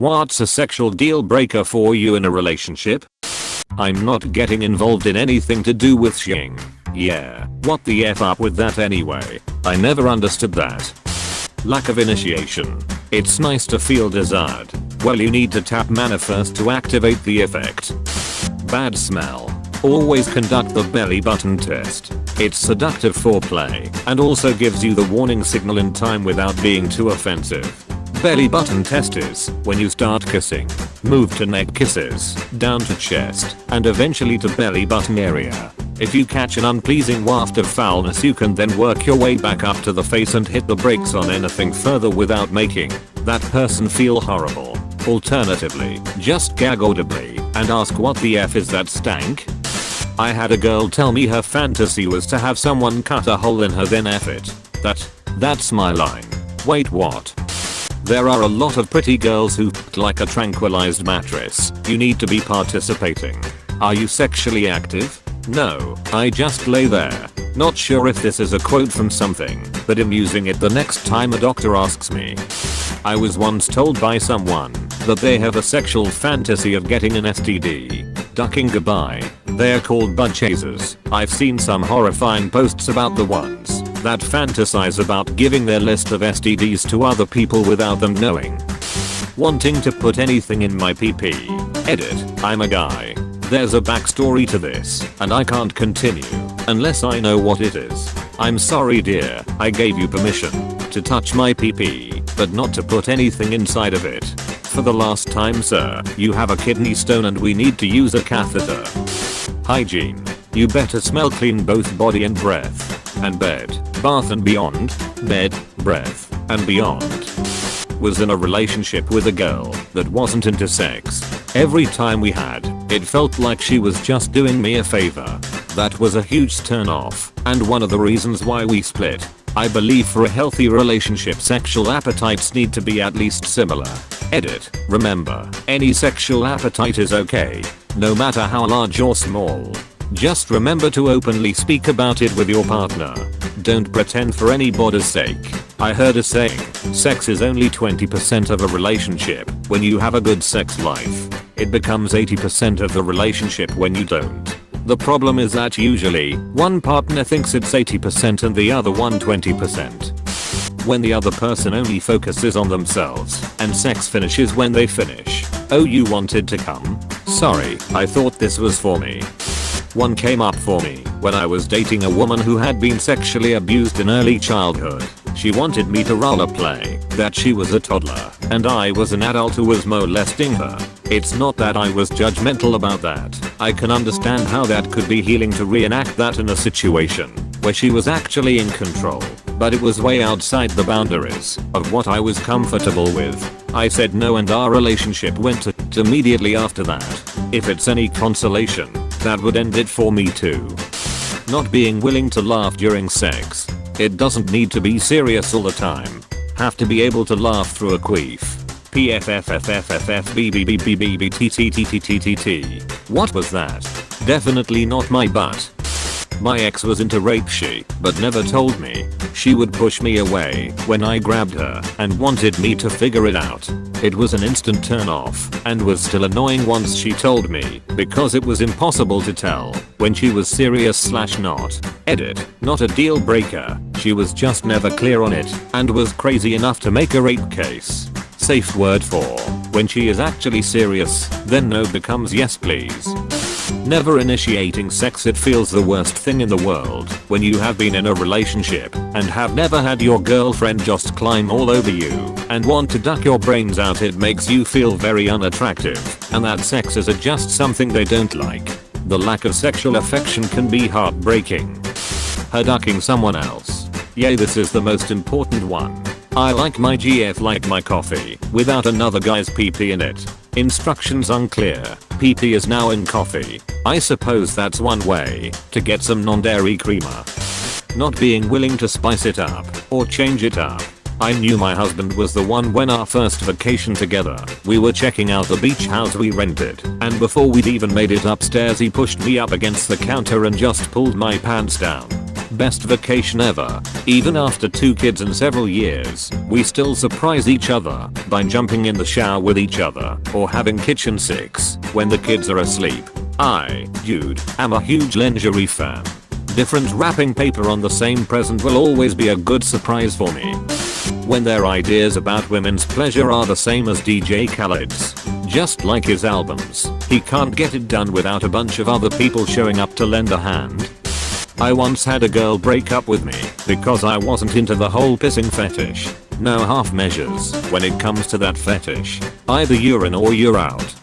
What's a sexual deal breaker for you in a relationship? I'm not getting involved in anything to do with shing. Yeah, what the F up with that anyway? I never understood that. Lack of initiation. It's nice to feel desired. Well, you need to tap mana first to activate the effect. Bad smell. Always conduct the belly button test. It's seductive foreplay and also gives you the warning signal in time without being too offensive. Belly button test is when you start kissing, move to neck kisses, down to chest, and eventually to belly button area. If you catch an unpleasing waft of foulness, you can then work your way back up to the face and hit the brakes on anything further without making that person feel horrible. Alternatively, just gag audibly and ask what the F is that stank? I had a girl tell me her fantasy was to have someone cut a hole in her then F it. That's my line. Wait, what? There are a lot of pretty girls who like a tranquilized mattress. You need to be participating. Are you sexually active? No, I just lay there. Not sure if this is a quote from something, but I'm using it the next time a doctor asks me. I was once told by someone that they have a sexual fantasy of getting an STD. Ducking goodbye. They're called bud chasers. I've seen some horrifying posts about the ones that fantasize about giving their list of STDs to other people without them knowing. Wanting to put anything in my PP. Edit. I'm a guy. There's a backstory to this, and I can't continue unless I know what it is. I'm sorry, dear. I gave you permission to touch my PP, but not to put anything inside of it. For the last time, sir, you have a kidney stone and we need to use a catheter. Hygiene. You better smell clean both body and breath. And bed, bath and beyond. Bed, breath, and beyond. Was in a relationship with a girl that wasn't into sex. Every time we had, it felt like she was just doing me a favor. That was a huge turn off, and one of the reasons why we split. I believe for a healthy relationship, sexual appetites need to be at least similar. Edit. Remember, any sexual appetite is okay, no matter how large or small. Just remember to openly speak about it with your partner. Don't pretend for anybody's sake. I heard a saying, sex is only 20% of a relationship. When you have a good sex life, it becomes 80% of the relationship when you don't. The problem is that usually, one partner thinks it's 80% and the other one 20%. When the other person only focuses on themselves, and sex finishes when they finish. Oh, you wanted to come? Sorry, I thought this was for me. One came up for me when I was dating a woman who had been sexually abused in early childhood. She wanted me to role play that she was a toddler and I was an adult who was molesting her. It's not that I was judgmental about that. I can understand how that could be healing to reenact that in a situation where she was actually in control, but it was way outside the boundaries of what I was comfortable with. I said no and our relationship went to immediately after that. If it's any consolation, that would end it for me too. Not being willing to laugh during sex. It doesn't need to be serious all the time. Have to be able to laugh through a queef. PFFFFFBBBBBBTTTTTTT. What was that? Definitely not my butt. My ex was into rape she, but never told me. She would push me away when I grabbed her and wanted me to figure it out. It was an instant turn off and was still annoying once she told me because it was impossible to tell when she was serious/not. Edit. Not a deal breaker. She was just never clear on it and was crazy enough to make a rape case. Safe word for when she is actually serious, then no becomes yes please. Never initiating sex. It feels the worst thing in the world when you have been in a relationship and have never had your girlfriend just climb all over you and want to duck your brains out. It makes you feel very unattractive and that sex is just something they don't like. The lack of sexual affection can be heartbreaking. Her ducking someone else. Yeah, this is the most important one. I like my GF like my coffee without another guy's PP in it. Instructions unclear. PP is now in coffee. I suppose that's one way to get some non-dairy creamer. Not being willing to spice it up or change it up. I knew my husband was the one when our first vacation together. We were checking out the beach house we rented, and before we'd even made it upstairs he pushed me up against the counter and just pulled my pants down. Best vacation ever. Even after 2 kids and several years, we still surprise each other by jumping in the shower with each other or having kitchen sex when the kids are asleep. I, Jude, am a huge lingerie fan. Different wrapping paper on the same present will always be a good surprise for me. When their ideas about women's pleasure are the same as DJ Khaled's. Just like his albums, he can't get it done without a bunch of other people showing up to lend a hand. I once had a girl break up with me because I wasn't into the whole pissing fetish. No half measures when it comes to that fetish. Either you're in or you're out.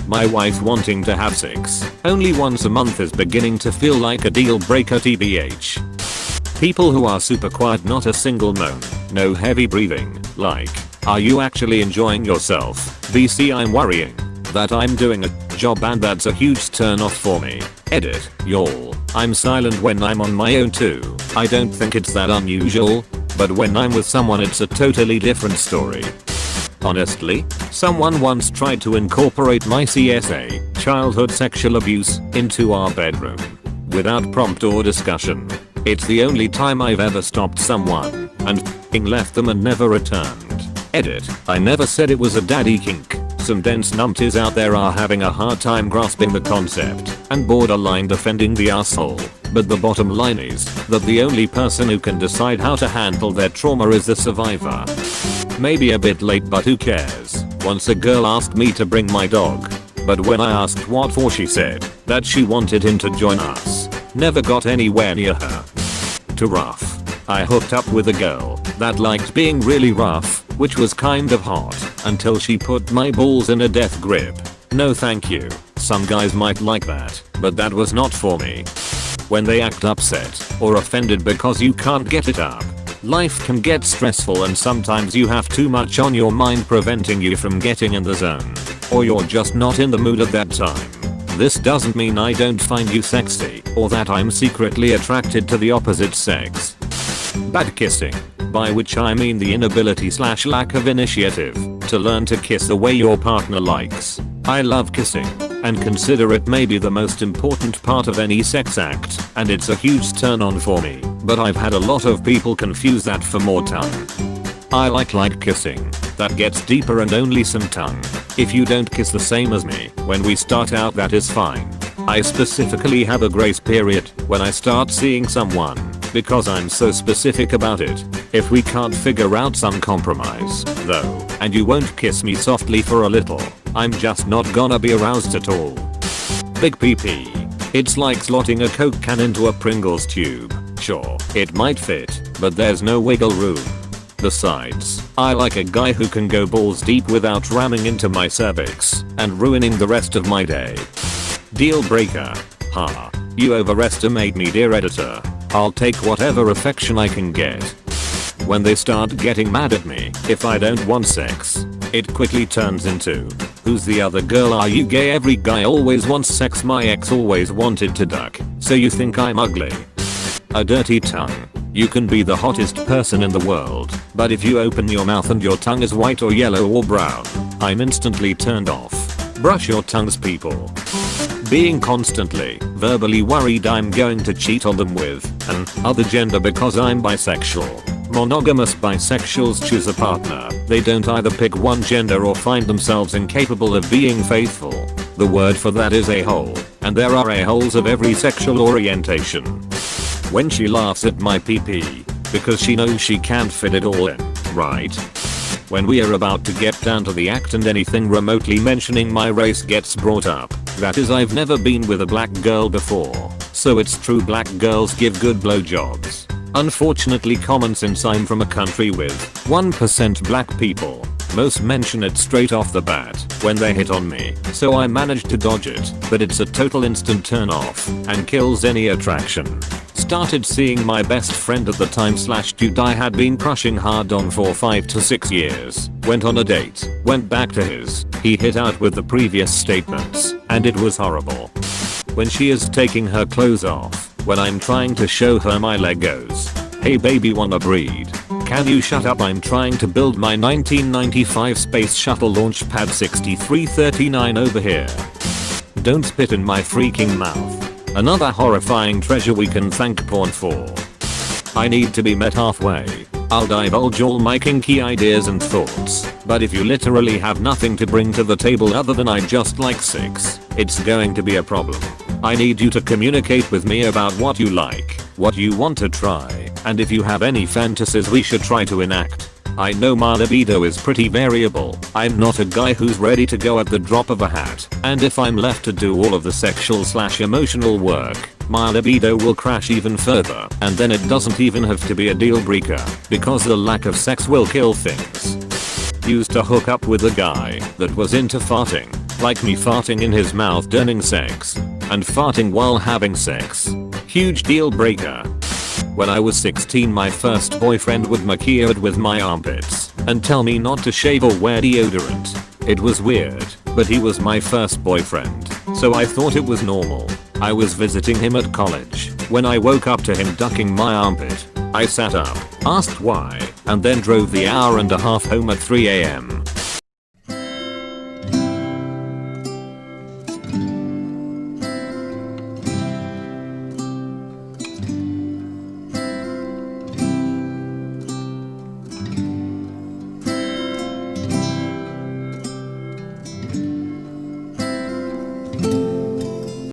My wife wanting to have sex only once a month is beginning to feel like a deal breaker tbh. People who are super quiet, not a single moan, no heavy breathing, like, are you actually enjoying yourself? BC, I'm worrying that I'm doing a job and that's a huge turn off for me. Edit, y'all. I'm silent when I'm on my own too. I don't think it's that unusual, but when I'm with someone it's a totally different story. Honestly, someone once tried to incorporate my CSA, childhood sexual abuse, into our bedroom. Without prompt or discussion. It's the only time I've ever stopped someone and f***ing left them and never returned. Edit, I never said it was a daddy kink. Some dense numpties out there are having a hard time grasping the concept and borderline defending the asshole. But the bottom line is that the only person who can decide how to handle their trauma is the survivor. Maybe a bit late, but who cares? Once a girl asked me to bring my dog, but when I asked what for she said that she wanted him to join us. Never got anywhere near her. Too rough. I hooked up with a girl that liked being really rough, which was kind of hot, until she put my balls in a death grip. No thank you. Some guys might like that, but that was not for me. When they act upset or offended because you can't get it up. Life can get stressful and sometimes you have too much on your mind preventing you from getting in the zone. Or you're just not in the mood at that time. This doesn't mean I don't find you sexy or that I'm secretly attracted to the opposite sex. Bad kissing, by which I mean the inability / lack of initiative to learn to kiss the way your partner likes. I love kissing and consider it maybe the most important part of any sex act, and it's a huge turn on for me, but I've had a lot of people confuse that for more tongue. I like light kissing that gets deeper and only some tongue. If you don't kiss the same as me when we start out, that is fine. I specifically have a grace period when I start seeing someone because I'm so specific about it. If we can't figure out some compromise, though, and you won't kiss me softly for a little, I'm just not gonna be aroused at all. Big PP. It's like slotting a Coke can into a Pringles tube. Sure, it might fit, but there's no wiggle room. Besides, I like a guy who can go balls deep without ramming into my cervix and ruining the rest of my day. Deal breaker. Ha. You overestimate me, dear editor. I'll take whatever affection I can get. When they start getting mad at me if I don't want sex, it quickly turns into, who's the other girl, are you gay? Every guy always wants sex, my ex always wanted to duck, so you think I'm ugly? A dirty tongue. You can be the hottest person in the world, but if you open your mouth and your tongue is white or yellow or brown, I'm instantly turned off. Brush your tongues, people. Being constantly, verbally worried I'm going to cheat on them with an other gender because I'm bisexual. Monogamous bisexuals choose a partner. They don't either pick one gender or find themselves incapable of being faithful. The word for that is a-hole, and there are a-holes of every sexual orientation. When she laughs at my PP, because she knows she can't fit it all in, right? When we are about to get down to the act and anything remotely mentioning my race gets brought up, that is, I've never been with a black girl before, so it's true black girls give good blowjobs. Unfortunately common since I'm from a country with 1% black people. Most mention it straight off the bat when they hit on me, so I managed to dodge it, but it's a total instant turn off and kills any attraction. Started seeing my best friend at the time / dude I had been crushing hard on for 5 to 6 years, went on a date, went back to his, he hit out with the previous statements, and it was horrible. When she is taking her clothes off, when I'm trying to show her my Legos, hey baby wanna breed? Can you shut up, I'm trying to build my 1995 Space Shuttle launch pad 6339 over here. Don't spit in my freaking mouth. Another horrifying treasure we can thank porn for. I need to be met halfway. I'll divulge all my kinky ideas and thoughts, but if you literally have nothing to bring to the table other than I just like sex, it's going to be a problem. I need you to communicate with me about what you like, what you want to try, and if you have any fantasies we should try to enact. I know my libido is pretty variable. I'm not a guy who's ready to go at the drop of a hat, and if I'm left to do all of the sexual/emotional work, my libido will crash even further, and then it doesn't even have to be a deal breaker, because the lack of sex will kill things. Used to hook up with a guy that was into farting, like me farting in his mouth during sex, and farting while having sex. Huge deal breaker. When I was 16 my first boyfriend would maquillade with my armpits and tell me not to shave or wear deodorant. It was weird, but he was my first boyfriend, so I thought it was normal. I was visiting him at college when I woke up to him ducking my armpit. I sat up, asked why, and then drove the hour and a half home at 3 am.